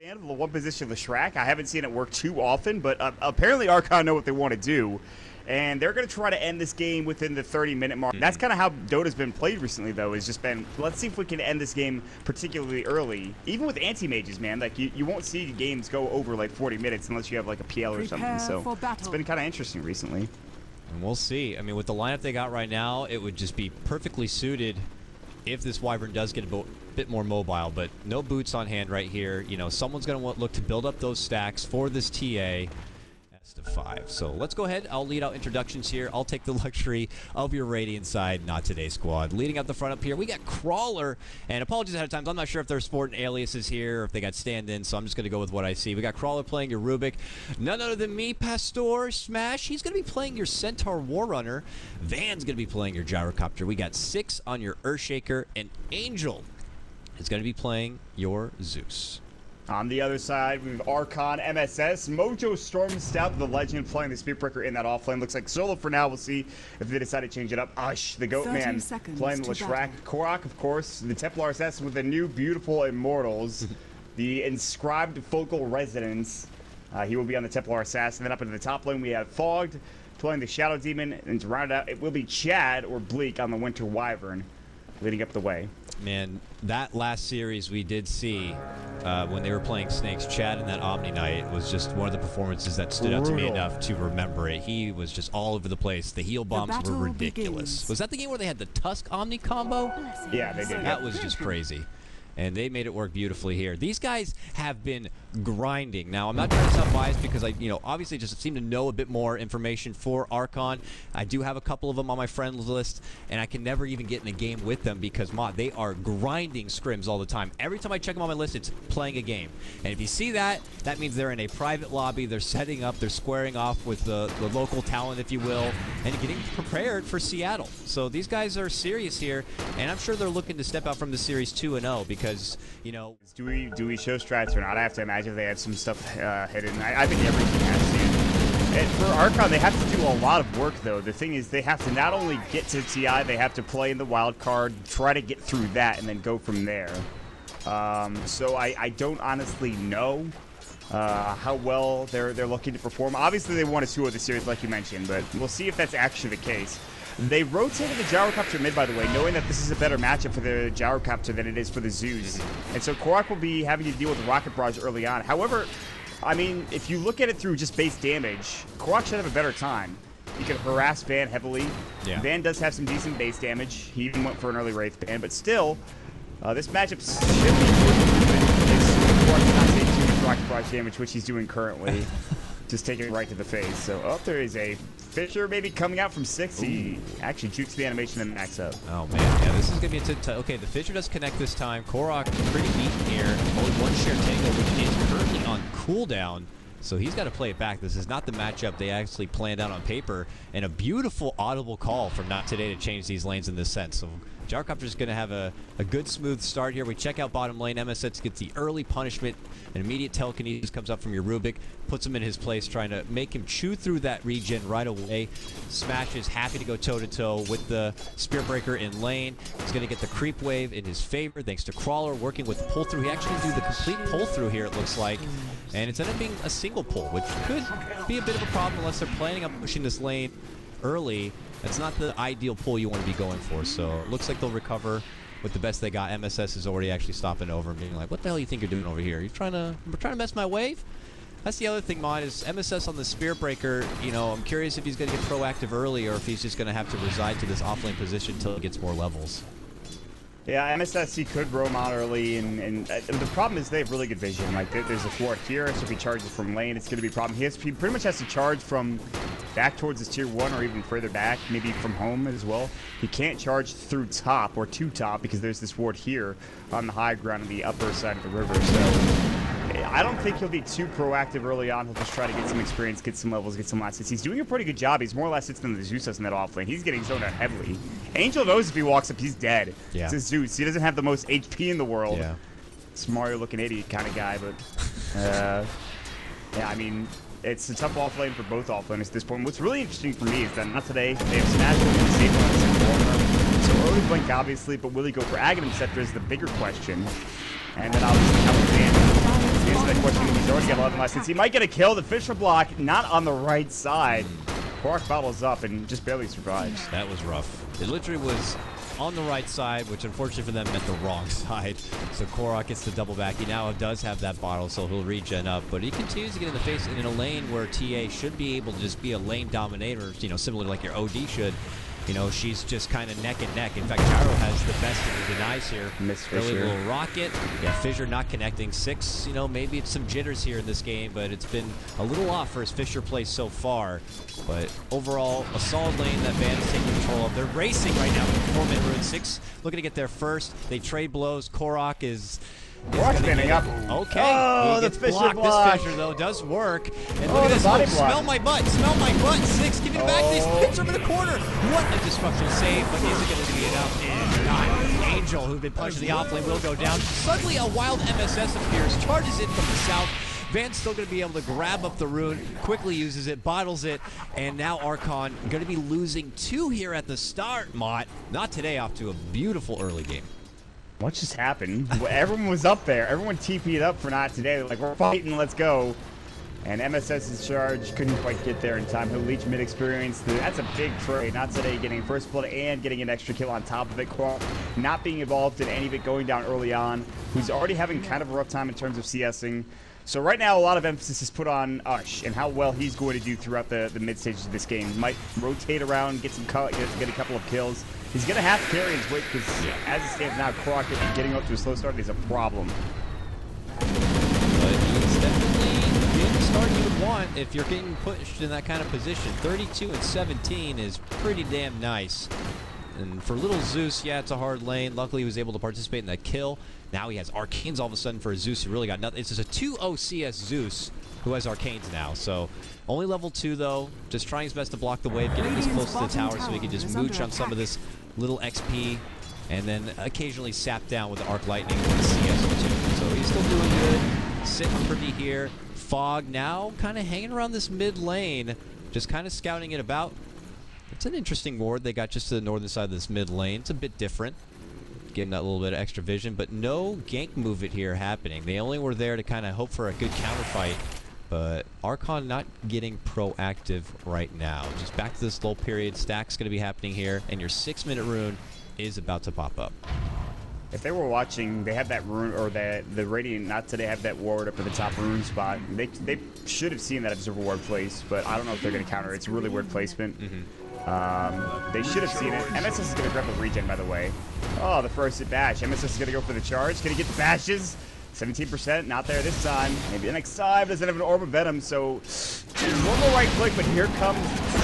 The one position of the Shrek. I haven't seen it work too often, but apparently Archon know what they want to do. And they're going to try to end this game within the 30-minute mark. That's kind of how Dota's been played recently, though. It's just been, let's see if we can end this game particularly early. Even with anti-mages, man, like you won't see games go over like 40 minutes unless you have like a PL or something. So it's been kind of interesting recently. And we'll see. I mean, with the lineup they got right now, it would just be perfectly suited if this Wyvern does get a bit more mobile, but no boots on hand right here. You know, someone's going to look to build up those stacks for this TA. Best of 5. So let's go ahead. I'll lead out introductions here. I'll take the luxury of your Radiant side, Not Today squad. Leading up the front up here, we got Crawler. And apologies ahead of time. I'm not sure if they're sporting aliases here or if they got stand-ins, so I'm just going to go with what I see. We got Crawler playing your Rubik. None other than me, Pastor Smash. He's going to be playing your Centaur Warrunner. VaNn's going to be playing your Gyrocopter. We got 6 on your Earthshaker. And Angel is going to be playing your Zeus. On the other side, we have Archon, MSS, Mojo, Storm, Stout, the Legend playing the Speedbreaker in that offlane. Looks like solo for now. We'll see if they decide to change it up. Ush, the Goat Man playing the Leshrac. Korok, of course, the Templar Assassin with the new beautiful Immortals. The Inscribed Focal Resonance. He will be on the Templar Assassin. Then up into the top lane, we have Fogged playing the Shadow Demon. And to round it out, it will be Chad or Bleak on the Winter Wyvern leading up the way. Man, that last series we did see when they were playing Snakes, Chad in that Omni Knight was just one of the performances that stood out to me enough to remember it. He was just all over the place. The heal bombs were ridiculous. Was that the game where they had the Tusk Omni combo? Yeah, they did. That was just crazy. And they made it work beautifully here. These guys have been grinding. Now, I'm not trying to sound biased because I, obviously just seem to know a bit more information for Archon. I do have a couple of them on my friends list, and I can never even get in a game with them because, they are grinding scrims all the time. Every time I check them on my list, it's playing a game. And if you see that, that means they're in a private lobby, they're setting up, they're squaring off with the local talent, if you will, and getting prepared for Seattle. So these guys are serious here, and I'm sure they're looking to step out from the Series 2-0 because, Do we show strats or not? I have to imagine they have some stuff hidden. I think every team has to. And for Archon, they have to do a lot of work, though. The thing is, they have to not only get to TI, they have to play in the wild card, try to get through that, and then go from there. So I don't honestly know how well they're looking to perform. Obviously, they won a 2-0 the series, like you mentioned, but we'll see if that's actually the case. They rotated the Gyrocopter mid, by the way, knowing that this is a better matchup for the Gyrocopter than it is for the Zeus. And so Korok will be having to deal with the Rocket Barrage early on. However, I mean, if you look at it through just base damage, Korok should have a better time. He can harass VaNn heavily. Yeah. VaNn does have some decent base damage. He even went for an early Wraith ban, but still, this matchup should be good. It's not taking too much Rocket Barrage damage, which he's doing currently. Just taking it right to the face. So, there is a Fisher maybe coming out from 6. He actually jukes the animation and max up. Oh, man. Yeah, this is going to be okay, the Fisher does connect this time. Korok pretty beaten here. Only one share tango, which is currently on cooldown. So he's got to play it back. This is not the matchup they actually planned out on paper. And a beautiful audible call from Not Today to change these lanes in this sense. So Gyrocopter is going to have a good, smooth start here. We check out bottom lane. MSS gets the early punishment. An immediate telekinesis comes up from your Rubik, puts him in his place, trying to make him chew through that regen right away. Smash is happy to go toe-to-toe with the Spearbreaker in lane. He's going to get the creep wave in his favor, thanks to Crawler working with the pull-through. He actually do the complete pull-through here, it looks like. And it's ended up being a single pull, which could be a bit of a problem unless they're planning on pushing this lane early. That's not the ideal pull you want to be going for, so it looks like they'll recover with the best they got. MSS is already actually stopping over and being like, what the hell do you think you're doing over here? You're trying to mess my wave? That's the other thing, Mod, is MSS on the Spearbreaker, I'm curious if he's going to get proactive early or if he's just going to have to reside to this offlane position until he gets more levels. Yeah, MSSC could roam out early, and the problem is they have really good vision. Like, there's a thwart here, so if he charges from lane, it's going to be a problem. He pretty much has to charge from back towards his tier 1 or even further back, maybe from home as well. He can't charge through top or to top because there's this ward here on the high ground on the upper side of the river. So I don't think he'll be too proactive early on. He'll just try to get some experience, get some levels, get some last hits. He's doing a pretty good job. He's more or less hits than the Zeus does in that offlane. He's getting zoned out heavily. Angel knows if he walks up, he's dead. Yeah. It's Zeus. He doesn't have the most HP in the world. Yeah. It's Mario-looking idiot kind of guy, but yeah, I mean, it's a tough offlane for both offlaners at this point. What's really interesting for me is that Not Today, they have Smash and Safe on the second corner. So early blink, obviously, but will he go for Aghanim Scepter is the bigger question. And then obviously how VaNn. He has the question. He's already got 11 lessons. He might get a kill. The Fisher block, not on the right side. Korak bottles up and just barely survives. That was rough. It literally was on the right side, which unfortunately for them meant the wrong side. So Korak gets the double back. He now does have that bottle, so he'll regen up. But he continues to get in the face in a lane where TA should be able to just be a lane dominator, you know, similar to like your OD should. You know, she's just kind of neck and neck. In fact, Gyro has the best of the denies here. Miss Early Fisher. little rocket. Yeah, Fisher not connecting. 6, you know, maybe it's some jitters here in this game, but it's been a little off for his Fisher play so far. But overall, a solid lane that VaNn is taking control of. They're racing right now with 4-minute rune. 6 looking to get there first. They trade blows. Korak is... Korak's standing up. Okay. Oh, he the gets Fisher blocked. block. This Fisher, though, does work. And Oh, look at the this. body Oh, block. smell my butt. Smell my butt. 6 giving it back. This hits him in the corner. What a disruption save, but is it going to be enough? And not. Angel, who'd been punched in the offlane, will go down. Suddenly, a wild MSS appears, charges in from the south. VaNn's still going to be able to grab up the rune, quickly uses it, bottles it, and now Archon going to be losing 2 here at the start, Mott. Not today, off to a beautiful early game. What just happened? Everyone was up there. Everyone TP'd up for not today. Like, we're fighting, let's go. And MSS's charge couldn't quite get there in time. He'll leech mid experience. That's a big trade. Not today, getting first blood and getting an extra kill on top of it. Korak not being involved in any of it, going down early on. Who's already having kind of a rough time in terms of CSing. So right now, a lot of emphasis is put on Ush and how well he's going to do throughout the mid stages of this game. He might rotate around, get a couple of kills. He's going to have to carry his weight because as it stands now, Korak getting up to a slow start is a problem. But he's definitely getting the start you would want if you're getting pushed in that kind of position. 32-17 is pretty damn nice. And for little Zeus, yeah, it's a hard lane. Luckily, he was able to participate in that kill. Now he has Arcanes all of a sudden for a Zeus who really got nothing. It's just a 2-0 CS Zeus who has Arcanes now. So only level 2, though. Just trying his best to block the wave, getting this close to the tower so he can just mooch on some of this little XP. And then occasionally sap down with the Arc Lightning with the CS2. So he's still doing good. Sitting pretty here. Fog now kind of hanging around this mid lane. Just kind of scouting it about. It's an interesting ward they got just to the northern side of this mid lane. It's a bit different. Getting that little bit of extra vision, but no gank move it here happening. They only were there to kind of hope for a good counter fight, but Archon not getting proactive right now. Just back to this slow period. Stack's going to be happening here, and your 6-minute rune is about to pop up. If they were watching, they have that rune, or the Radiant, not today, have that ward up at the top rune spot. They should have seen that Observer ward place, but I don't know if they're going to counter. It's a really weird placement. They should have seen it. MSS is going to grab the regen, by the way. Oh, the first bash. MSS is going to go for the charge. Going to get the bashes. 17%, not there this time. Maybe the next time doesn't have an Orb of Venom, so one more right click, but here comes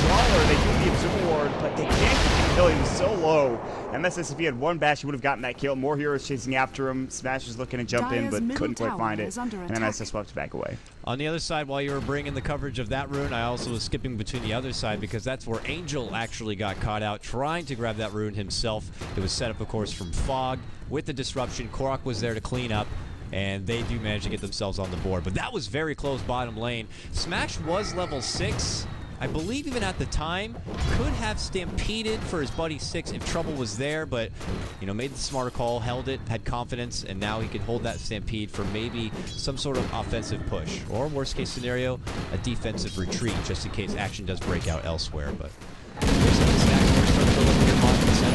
Brawler. They do the Observer ward, but they can't get the kill. He was so low. MSS, if he had one bash, he would have gotten that kill. More heroes chasing after him. Smash was looking to jump in, but couldn't quite find it. And MSS will have to back away. On the other side, while you were bringing the coverage of that rune, I also was skipping between the other side because that's where Angel actually got caught out trying to grab that rune himself. It was set up, of course, from Fog. With the disruption, Korak was there to clean up, and they do manage to get themselves on the board. But that was very close bottom lane. Smash was level 6. I believe even at the time, could have stampeded for his buddy 6 if trouble was there, but, you know, made the smarter call, held it, had confidence, and now he can hold that stampede for maybe some sort of offensive push. Or, worst case scenario, a defensive retreat, just in case action does break out elsewhere. But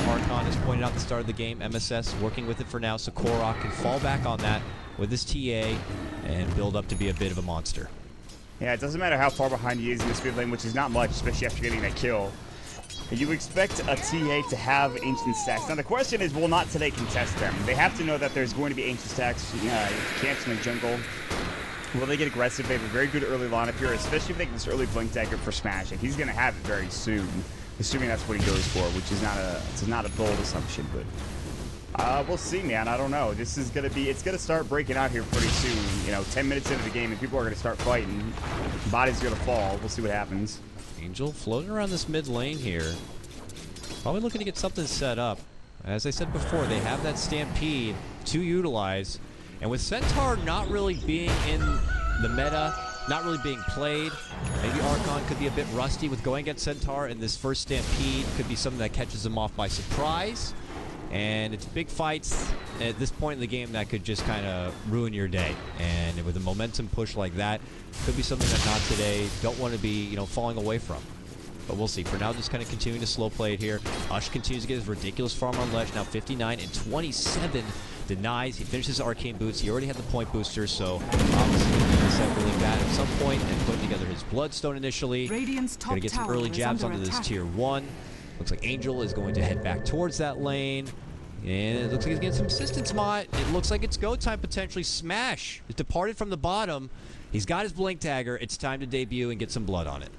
Archon has pointed out at the start of the game. MSS working with it for now, so Korak can fall back on that with his TA and build up to be a bit of a monster. Yeah, it doesn't matter how far behind he is in this mid lane, which is not much, especially after getting that kill. You expect a TA to have ancient stacks. Now the question is, will not today contest them? They have to know that there's going to be ancient stacks camped in the jungle. Will they get aggressive? They have a very good early lineup here, especially if they get this early blink dagger for Smash. And he's going to have it very soon, assuming that's what he goes for, which is not a bold assumption, but we'll see, man. I don't know. This is going to be, it's going to start breaking out here pretty soon. You know, 10 minutes into the game, and people are going to start fighting. Body's going to fall. We'll see what happens. Angel floating around this mid lane here. Probably looking to get something set up. As I said before, they have that Stampede to utilize. And with Centaur not really being in the meta, not really being played, maybe Archon could be a bit rusty with going against Centaur, and this first Stampede could be something that catches him off by surprise. And it's big fights at this point in the game that could just kind of ruin your day. And with a momentum push like that, could be something that NoT today don't want to be, you know, falling away from. But we'll see. For now, just kind of continuing to slow play it here. Ush continues to get his ridiculous farm on ledge. Now 59 and 27 denies. He finishes arcane boots. He already had the point booster, so obviously he's set really bad at some point and putting together his bloodstone initially. Gonna get some early jabs onto this tier 1. Looks like Angel is going to head back towards that lane. And it looks like he's getting some assistance, Mott. It looks like it's go time potentially. Smash is departed from the bottom. He's got his blink dagger. It's time to debut and get some blood on it.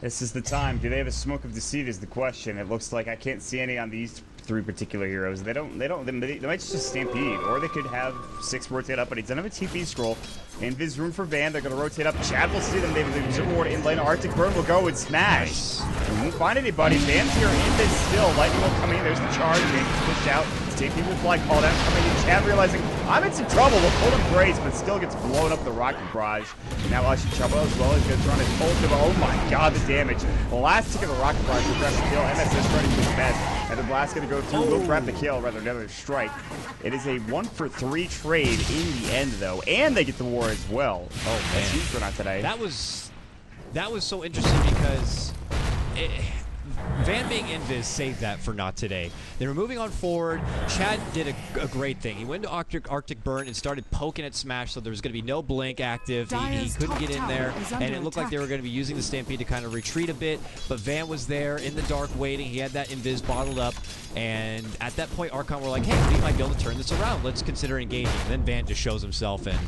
This is the time. Do they have a smoke of deceit is the question. It looks like I can't see any on these 3 particular heroes. They might just stampede, or they could have 6 rotate up, but he doesn't have a TP scroll. Invis room for VaNn. They're going to rotate up. Chad will see them. They have a ward in lane. Arctic Burn will go and smash. We won't find anybody. VaNn's here. Invis still. Lightning will come in. There's the charge. James pushed out. Stampede will fly. Call down. Coming in. Chad realizing I'm in some trouble. Will pull him brace, but still gets blown up the rocket barrage. Now Ush in trouble as well. He's going to try his ultimate. Oh my god, the damage. The last tick of the rocket barrage will grab the kill. MSS running his best. And the blast going to go through. Will grab the kill, rather another strike. It is a 1-for-3 trade in the end, though. And they get the war as well. Oh, man. That's huge for NoT today. That was so interesting because VaNn being invis saved that for NoT today. They were moving on forward. Chad did a great thing. He went to Arctic Burn and started poking at Smash, so there was going to be no blink active. He couldn't get in there, and it looked like they were going to be using the Stampede to kind of retreat a bit, but VaNn was there in the dark waiting. He had that invis bottled up, and at that point, Archon were like, hey, we might be able to turn this around. Let's consider engaging. And then VaNn just shows himself, and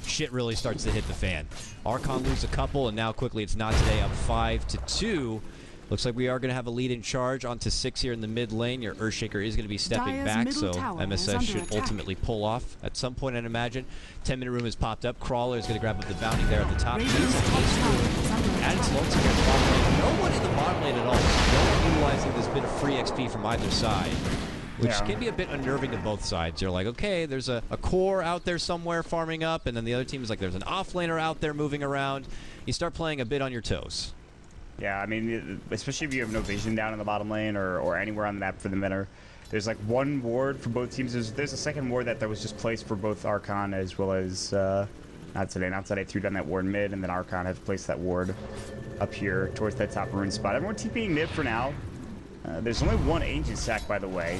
shit really starts to hit the fan. Archon loses a couple, and now quickly it's NoT today up 5-2. Looks like we are going to have a lead in charge onto 6 here in the mid lane. Your Earthshaker is going to be stepping back, so MSS should ultimately pull off at some point, I'd imagine. 10-minute room has popped up. Crawler is going to grab up the bounty there at the top. Added slow to the bottom lane. No one in the bottom lane at all. So no one utilizing this bit of free XP from either side, which can be a bit unnerving to both sides. You're like, okay, there's a core out there somewhere farming up, and then the other team is like, there's an offlaner out there moving around. You start playing a bit on your toes. Yeah, I mean, especially if you have no vision down in the bottom lane or anywhere on the map for the mid. There's like one ward for both teams. There's a second ward that was just placed for both Archon as well as NoT today. NoT today threw down that ward mid, and then Archon has placed that ward up here towards that top rune spot. Everyone TPing mid for now. There's only one ancient stack, by the way,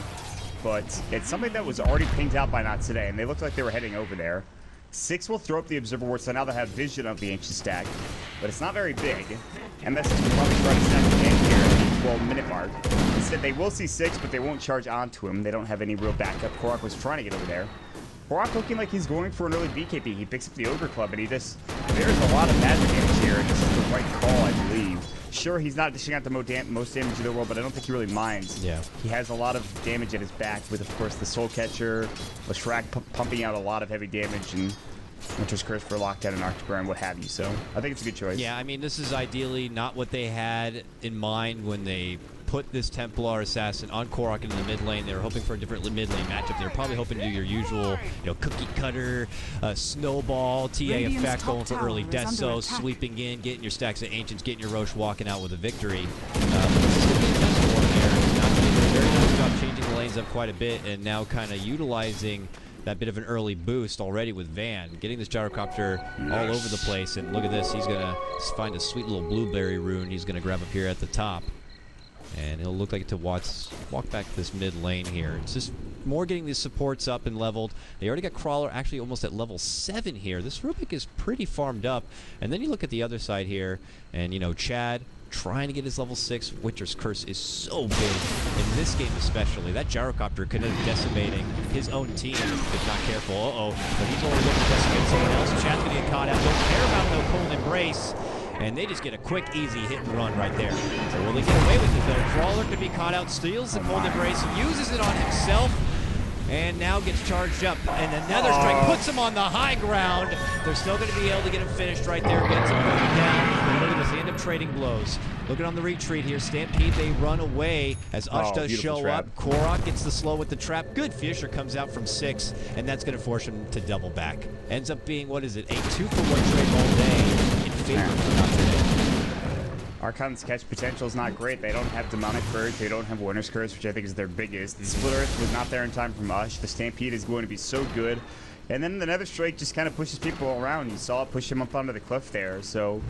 but it's something that was already pinged out by NoT today, and they looked like they were heading over there. 6 will throw up the Observer Ward, so now they have vision of the ancient stack, but it's not very big. MS will probably try to stack again here at the 12-minute mark. Instead, they will see 6, but they won't charge onto him. They don't have any real backup. Korok was trying to get over there. Korok looking like he's going for an early BKB. He picks up the Ogre Club, and there's a lot of magic damage here, and this is the right call, I believe. Sure, he's not dishing out the most damage in the world, but I don't think he really minds. Yeah. He has a lot of damage at his back with, of course, the Soul Catcher, Leshrac pumping out a lot of heavy damage, and Winter's Curse for lockdown and Arctic Burn, what have you. So I think it's a good choice. Yeah, I mean, this is ideally not what they had in mind when they put this Templar Assassin on Korok in the mid lane. They were hoping for a different mid lane matchup. They were probably hoping to do your usual, cookie cutter, snowball, TA effect, going for early Deso, sweeping in, getting your stacks of Ancients, getting your Roche walking out with a victory. This is going to be a best one here. NoT did a very nice job changing the lanes up quite a bit, and now kind of utilizing that bit of an early boost already with VaNn, getting this Gyrocopter all over the place. And look at this, he's going to find a sweet little blueberry rune he's going to grab up here at the top. And it'll look like to walk back this mid lane here. It's just more getting these supports up and leveled. They already got Crawler actually almost at level 7 here. This Rubik is pretty farmed up. And then you look at the other side here, and Chad trying to get his level 6. Winter's Curse is so big in this game especially. That Gyrocopter could end up decimating his own team if not careful. But he's only looking to decimate someone else. Chad's going to get caught out. Don't care about no cold embrace. And they just get a quick, easy hit and run right there. So will they get away with it, though? Crawler could be caught out, steals the cold embrace, uses it on himself, and now gets charged up. And another strike puts him on the high ground. They're still going to be able to get him finished right there, gets him going down. And look at this, they end up trading blows. Looking on the retreat here, Stampede, they run away as Ush does show up. Korok gets the slow with the trap. Good Fisher comes out from 6, and that's going to force him to double back. Ends up being, what is it, a 2-for-1 trade all day in favor of NoT today. Archon's catch potential is not great. They don't have Demonic Purge. They don't have Winter's Curse, which I think is their biggest. The Split Earth was not there in time from Ush. The Stampede is going to be so good. And then the Nether Strike just kind of pushes people around. You saw it push him up onto the cliff there. So,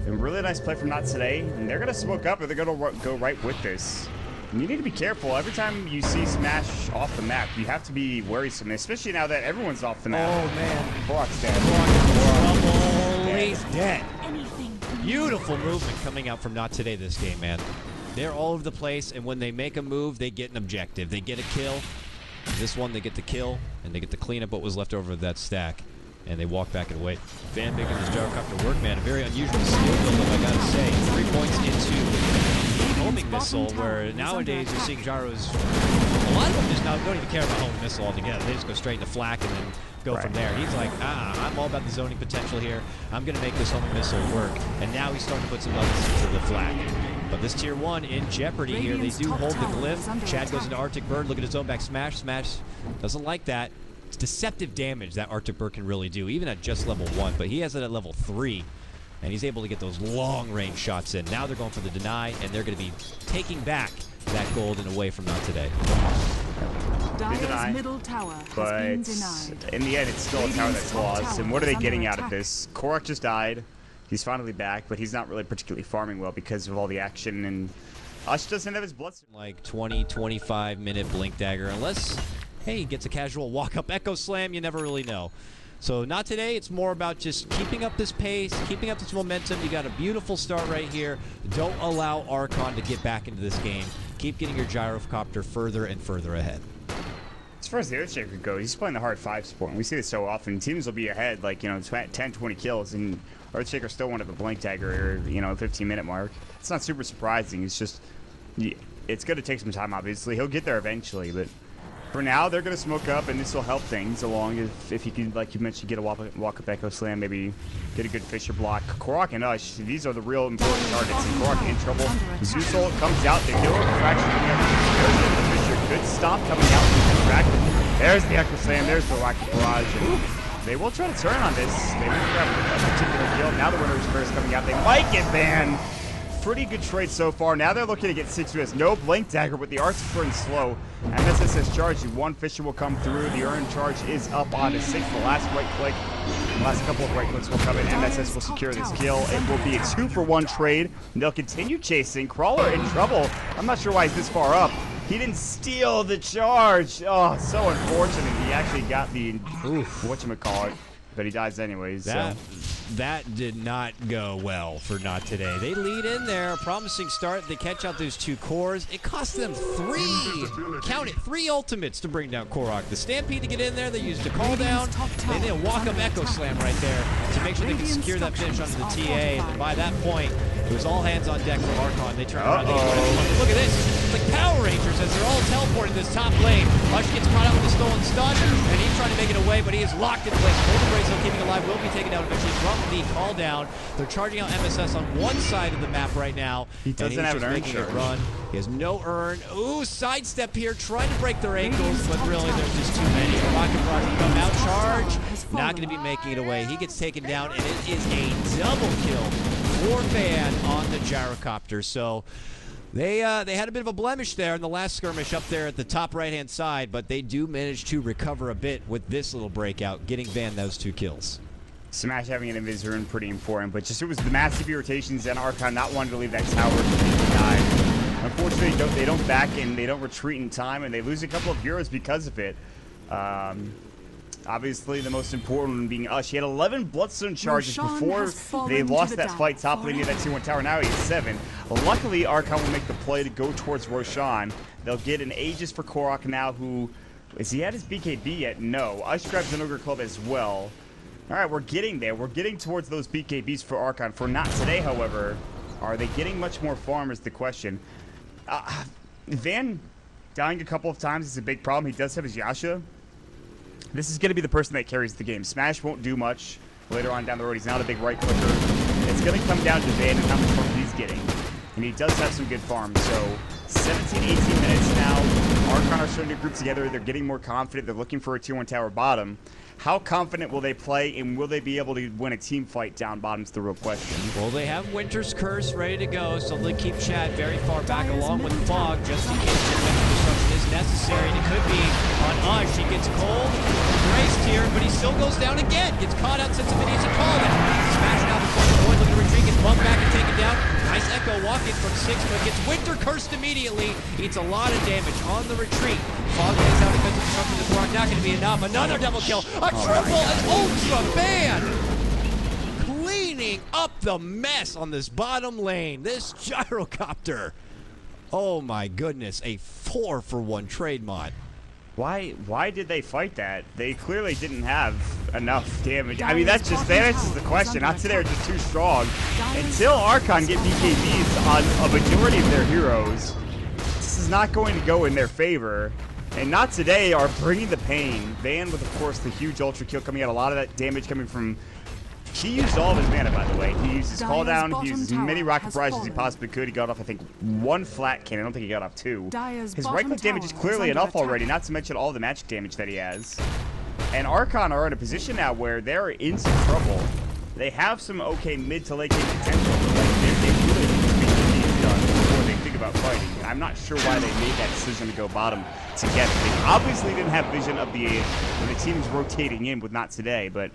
a really nice play from NoT today. And they're going to smoke up, or they're going to go right with this. And you need to be careful. Every time you see Smash off the map, you have to be worrisome, especially now that everyone's off the map. Oh, man. Korok's dead. He's dead. Beautiful movement coming out from NoT today this game, man. They're all over the place, and when they make a move, they get an objective. They get a kill. This one, they get the kill, and they get to clean up what was left over of that stack. And they walk back and away. VaNn making this Gyrocopter work, man. A very unusual skill build-up, I gotta say. 3 points into the homing missile, where nowadays you're seeing gyros. A lot of them just now don't even care about homing missile altogether. They just go straight into flak and then go from there. He's like, I'm all about the zoning potential here. I'm gonna make this homing missile work. And now he's starting to put some levels into the flak. But this tier 1 in jeopardy here. They do hold the glyph. Chad goes into Arctic Bird. Look at his own back smash. Smash doesn't like that. It's deceptive damage that Arctic Bird can really do, even at just level 1. But he has it at level 3, and he's able to get those long-range shots in. Now they're going for the deny, and they're going to be taking back that gold and away from NoT today. Deny, middle tower but in the end, it's still a tower that's lost. And what are they getting out of this? Korok just died. He's finally back, but he's not really particularly farming well because of all the action. And Ush doesn't have his blood. Like 20, 25-minute Blink Dagger, unless, hey, he gets a casual walk-up Echo Slam, you never really know. So not today. It's more about just keeping up this pace, keeping up this momentum. You got a beautiful start right here. Don't allow Archon to get back into this game. Keep getting your Gyrocopter further and further ahead. As far as the Earthshaker goes, he's playing the hard 5 support, and we see this so often. Teams will be ahead, like, 10, 20 kills, and Earthshaker still wanted the Blink Dagger, or, 15-minute mark. It's not super surprising. It's just, it's going to take some time, obviously. He'll get there eventually, but for now, they're going to smoke up, and this will help things along if you can, like you mentioned, get a walk-up Echo Slam, maybe get a good Fisher block. Korok and Ush, these are the real important targets, and Korok in trouble. Zeusol comes out, they know a fraction coming out. There's the Fisher, good stop coming out from the track. There's the Echo Slam, there's the Rocket Barrage. They will try to turn on this. They will grab a particular kill. Now the Winter's Curse coming out. They might get banned. Pretty good trade so far. Now they're looking to get 6 US. No Blink Dagger, but the art's burning slow. MSS has charged. One Fisher will come through. The Urn charge is up onto 6. The last right click, the last couple of right clicks will come in. MSS will secure this kill. It will be a 2-for-1 trade. And they'll continue chasing. Crawler in trouble. I'm not sure why he's this far up. He didn't steal the charge. Oh, so unfortunate. He actually got the whatchamacallit, but he dies anyways. That did not go well for NoT today. They lead in there, a promising start. They catch out those 2 cores. It cost them 3, count it, 3 ultimates to bring down Korok. The Stampede to get in there, they used a call down. They did a walk-up Echo Slam right there to make sure they could secure that finish onto the TA. And then by that point, it was all hands on deck for Archon. They turn around. Look at this. It's like Power Rangers as they're all teleporting this top lane. Ush gets caught out with a stolen stun, and he's trying to make it away, but he is locked in place. Golden Brace, though, keeping alive, will be taken down eventually from the call down. They're charging out MSS on one side of the map right now. He doesn't have an urn charge. Run. He has no urn. Ooh, sidestep here, trying to break their ankles, but really there's just too many. Rocket Barrage come out, charge. Not going to be making it away. He gets taken down, and it is a double kill for VaNn on the Gyrocopter. So they had a bit of a blemish there in the last skirmish up there at the top right-hand side, but they do manage to recover a bit with this little breakout, getting VaNn those 2 kills. Smash having an invis rune pretty important, but just it was the massive irritations and Archon not wanting to leave that tower to be denied. Unfortunately, they don't back in, they don't retreat in time, and they lose a couple of heroes because of it. Obviously, the most important one being Ush. He had 11 Bloodstone charges before they lost that fight top lane near that 2-1 tower. Now he has 7. Luckily, Archon will make the play to go towards Roshan. They'll get an Aegis for Korok now, who... Is he at his BKB yet? No. Ush grabs an Ogre Club as well. Alright, we're getting there. We're getting towards those BKBs for Archon. For NoT today, however, are they getting much more farm is the question. VaNn dying a couple of times is a big problem. He does have his Yasha. This is going to be the person that carries the game. Smash won't do much later on down the road. He's not a big right clicker. It's going to come down to VaNn and how much farm he's getting. And he does have some good farm. So 17, 18 minutes now. Archon are starting to group together. They're getting more confident. They're looking for a 2-1 tower bottom. How confident will they play, and will they be able to win a team fight down bottom is the real question. Well, they have Winter's Curse ready to go, so they keep Chad very far back along with Fog, just in case defensive destruction is necessary. And it could be on Ush. He gets cold, braced here, but he still goes down again. Gets caught out, sets him an easy call down. Smashing out before the boy, looking to retreat, gets bumped back and taken down. Nice Echo walking from 6, but gets Winter Cursed immediately. Eats a lot of damage on the retreat. Fog lays out defensive destruction. This rock not going to be enough. Another double kill. A triple and Ultra VaNn cleaning up the mess on this bottom lane. This Gyrocopter. Oh my goodness, a 4-for-1 trade mod. Why did they fight that? They clearly didn't have enough damage. I mean, that's just the question. Not today, they're just too strong. Until Archon get BKBs on a majority of their heroes, this is not going to go in their favor. And Not Today are bringing the pain. VaNn with, of course, the huge ultra kill coming out. A lot of that damage coming from... He used all of his mana, by the way. He used his call down. He used as many rocket barrages as he possibly could. He got off, I think, 1 flat cannon. I don't think he got off 2. His right-click damage is clearly enough already, not to mention all the magic damage that he has. And Archon are in a position now where they're in some trouble. They have some okay mid to late game potential, but they really need to get these done before they think about fighting. And I'm not sure why they made that decision to go bottom together. They obviously didn't have vision of when the team's rotating in with Not Today, but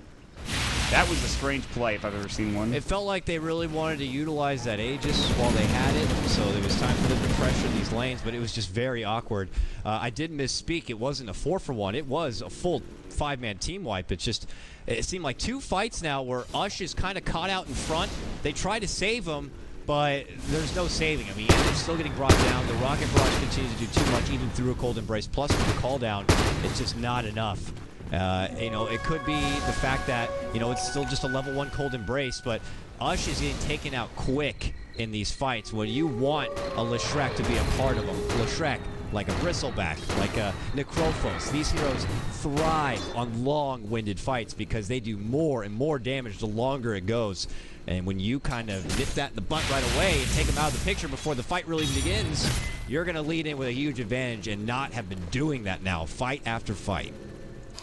that was a strange play if I've ever seen one. It felt like they really wanted to utilize that Aegis while they had it, so it was time for them to pressure these lanes, but it was just very awkward. I did misspeak. It wasn't a 4-for-1. It was a full 5-man team wipe. It's just, it seemed like 2 fights now where Ush is kind of caught out in front. They try to save him, but there's no saving him. He's still getting brought down. The rocket barrage continues to do too much, even through a cold embrace. Plus, with the call down, it's just not enough. It could be the fact that, it's still just a level 1 cold embrace, but Ush is getting taken out quick in these fights when you want a Leshrac to be a part of them. Leshrac, like a Bristleback, like a Necrophos. These heroes thrive on long-winded fights because they do more and more damage the longer it goes. And when you kind of nip that in the butt right away and take them out of the picture before the fight really begins, you're going to lead in with a huge advantage and not have been doing that now, fight after fight.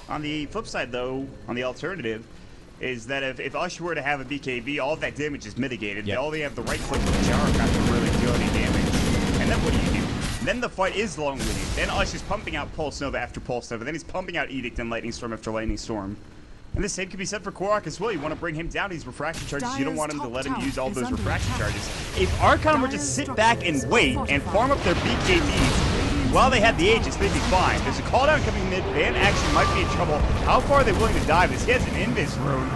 On the flip side, though, on the alternative, is that if Ush were to have a BKB, all of that damage is mitigated. Yep. They only have the right click with Gyrocopter to really deal any damage. And then what do? Then the fight is long-winded. Then Ush is pumping out Pulse Nova after Pulse Nova. Then he's pumping out Edict and Lightning Storm after Lightning Storm. And the same could be said for Korok as well. You want to bring him down these refraction charges. You don't want him to let him use all those refraction charges. If Archon were to sit back and wait and farm up their BKBs while they had the Aegis, they'd be fine. There's a call down coming mid. VaNn actually might be in trouble. How far are they willing to dive? He has an Invis rune.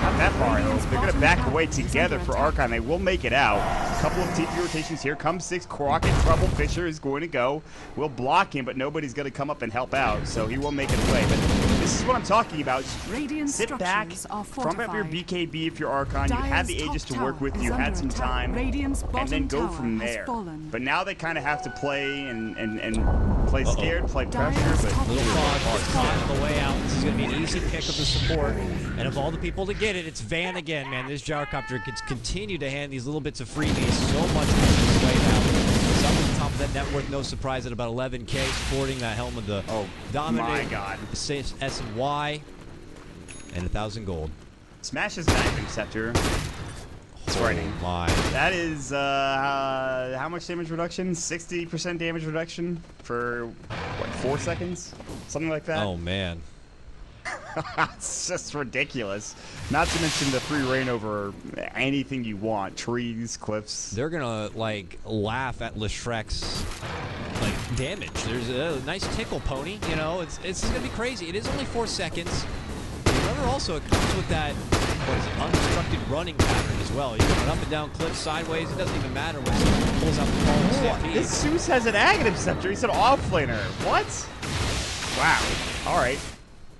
Not that far, though. They're going to back away together for Archon. They will make it out. A couple of TP rotations here. Comes 6. Korok in trouble. Fisher is going to go. We'll block him, but nobody's going to come up and help out, so he will make it away. But this is what I'm talking about. Sit back, farm up your BKB if you're Archon. You had the Aegis to work with. You had some time, and then go from there. But now they kind of have to play and play scared, play pressure. But Little Fog on the way out. This is going to be an easy pick of the support. And of all the people to get it, it's VaNn again, man. This Gyrocopter can continue to hand these little bits of freebies so much on his way now. It's up at the top of that net worth, no surprise, at about 11K, sporting that helm of the Dominate, my God. S and Y, and 1,000 gold. Smashes Diamond Scepter. It's frightening. My. That is, how much damage reduction? 60% damage reduction for, what, 4 seconds? Something like that? Oh, man. It's just ridiculous. Not to mention the free reign over anything you want. Trees, cliffs. They're going to, laugh at Leshrac's, damage. There's a nice tickle pony, It's going to be crazy. It is only 4 seconds. Remember also, it comes with that, unobstructed running pattern as well. You can run up and down cliffs, sideways. It doesn't even matter when someone pulls out the ball and stampede. This Zeus has an Aghanim Scepter. He's an offlaner. What? Wow. All right.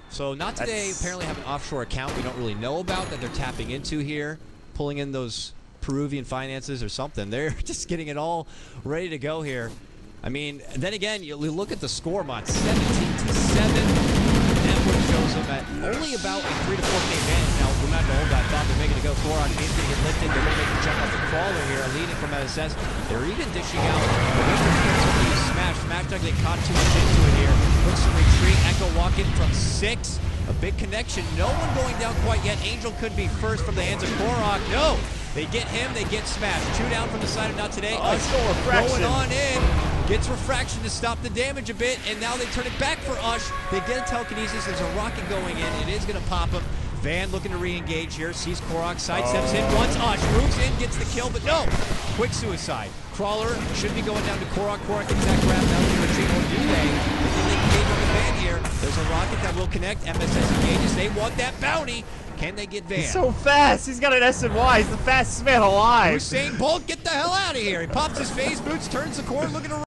So Not Today apparently have an offshore account we don't really know about that they're tapping into here, pulling in those Peruvian finances or something. They're just getting it all ready to go here. I mean, then again, you look at the score, Mott, 17-7. Network shows them at only about a 3 to 4K advantage. Now, remember, hold that thought, they're making it go. Korok is going to get lifted. They're going to make the jump off the crawler here, leading from SSS. They're even dishing out Smash. Smash Dug, they caught too much into it here. Looks to retreat. Echo walking from 6. A big connection. No one going down quite yet. Angel could be first from the hands of Korok. No. They get him. They get smashed. 2 down from the side of Not Today. Still refraction. Going on in. Gets refraction to stop the damage a bit. And now they turn it back for Ush. They get a telekinesis. There's a rocket going in. It is going to pop him. VaNn looking to re-engage here. Sees Korok. Sidesteps in once. Ush moves in. Gets the kill. But no. Quick suicide. Crawler should be going down to Korok. Korok gets that grab. Now they retreat. Or do they? They engage with the VaNn here. There's a rocket that will connect. MSS engages. They want that bounty. Can they get VaNn? He's so fast. He's got an SNY. He's the fastest man alive. Usain Bolt, get the hell out of here. He pops his phase boots, turns the corner, looking to